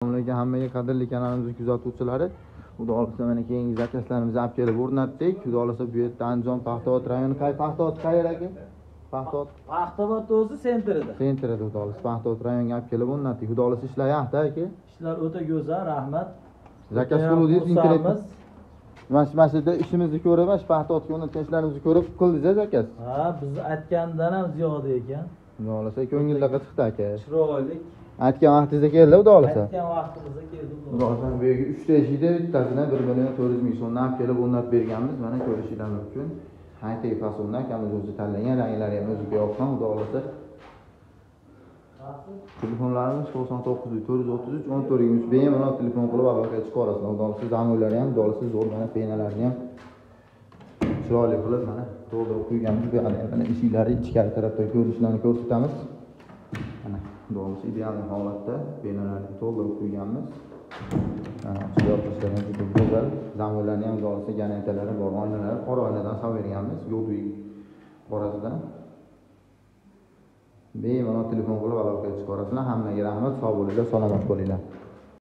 Assalomu hammaga qadrli kanalimiz kuzatuvchilari. Xudo xolisa mana keyingi zakazlarimizni olib kelib o'rnatdik. Xudo xolisa bu yerda Andijon Paxtaot rayoni Paxtaot qayerda aka? Paxtaot o'zi sentrida. Sentrida xudo xolisa Paxtaot rayoniga olib kelib o'rnatdik. Xudo xolisa ishlayapti aka. Ishlar o'ta go'zal, rahmat. Zakaz qiluvdingiz internetda. Mana shu yerda ishimizni ko'rib, Paxtaotga o'rnatgan ishlarimizni ko'rib qildingiz zakaz. Ha, biz aytgandan ham ziyoda ekan. Xudo xolisa ko'ngillarga chiqdi aka. Chiroyli. Aytgan vaqtingizda keldi xudo xolisa. Aytgan vaqtimizda keldi. Xudo xolisa bu yerga 3 ta eshikda bittasini 1.400.000 so'mdan olib kelib o'rnatib berganmiz. Mana ko'rishinglar mumkin. High-tech fasonda akamiz o'zi tanlagan, ranglari ham o'ziga yoqqan, xudo xolisa. Telefonlarimiz 99 433 1423 bemalol telefon qilib aloqaga chiqarasiz. Xudo xolisa zamonlari ham, xudo xolisa zo'r, mana penalarni ham chiroyli qilib mana to'ldirib qo'yganmiz. Bu yerda mana eshiklari ichkari tarafda ko'rinishlarini ko'rsatamiz. Mana xudo xolisa ideal holatda penalarni to'ldirib qo'yganmiz. Mana chiroyli juda go'zal. Zamonlarni ham xudo xolisa garantalari bor, oynalari qora oynadan solib berganmiz. Yo'dui qorasidan. Bemalol telefon qilib aloqaga chiqarasizlar. Hammaga rahmat, sog' bo'linglar, salomat bo'linglar.